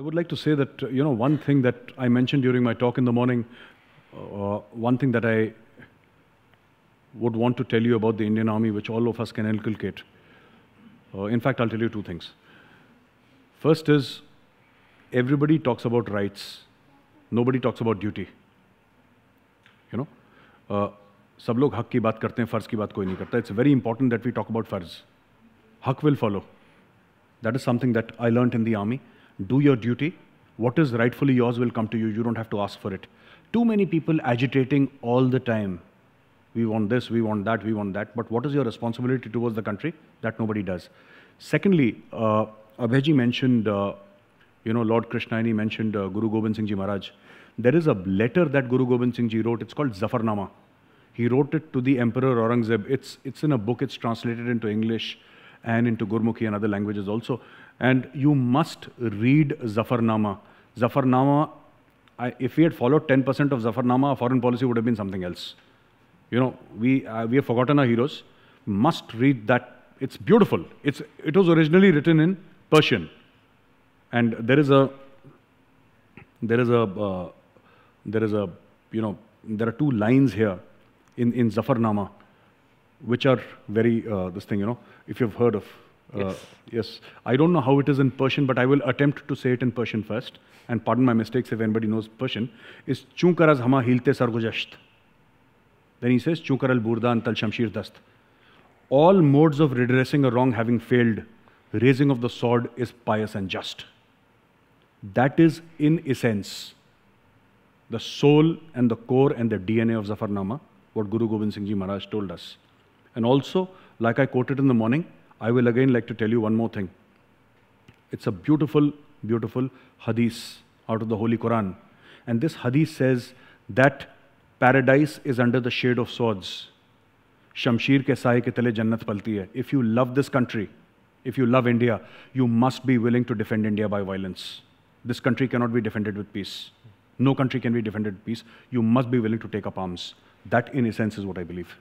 I would like to say that, one thing that I mentioned during my talk in the morning, one thing that I would want to tell you about the Indian Army, which all of us can inculcate. In fact, I'll tell you two things. First is, everybody talks about rights. Nobody talks about duty. सब लोग हक की बात करते हैं, फर्ज की बात कोई नहीं करता. It's very important that we talk about फर्ज. Haq will follow. That is something that I learned in the army. Do your duty. What is rightfully yours will come to you. You don't have to ask for it. Too many people agitating all the time. We want this, we want that, we want that. But what is your responsibility towards the country? That nobody does. Secondly, Abhayji mentioned, Lord Krishna, and he mentioned Guru Gobind Singh Ji Maharaj. There is a letter that Guru Gobind Singh Ji wrote. It's called Zafarnama. He wrote it to the Emperor Aurangzeb. It's in a book. It's translated into English and into Gurmukhi and other languages also. And you must read Zafarnama. Zafarnama, if we had followed 10% of Zafarnama, our foreign policy would have been something else. We have forgotten our heroes. Must read that. It's beautiful. It was originally written in Persian. And there are two lines here in Zafarnama, which are very, if you've heard of. Yes. I don't know how it is in Persian, but I will attempt to say it in Persian first. And pardon my mistakes if anybody knows Persian. Is Chunkaraz hama hilte sargujasht. Then he says, Chunkaral burdan tal shamshir dast. All modes of redressing a wrong having failed, raising of the sword is pious and just. That is, in essence, the soul and the core and the DNA of Zafarnama, what Guru Gobind Singh Ji Maharaj told us. And also, like I quoted in the morning, I will again like to tell you one more thing. It's a beautiful, beautiful hadith out of the Holy Quran. And this hadith says that paradise is under the shade of swords. Shamshir ke saye ke tale jannat palti hai. If you love this country, if you love India, you must be willing to defend India by violence. This country cannot be defended with peace. No country can be defended with peace. You must be willing to take up arms. That, in essence, is what I believe.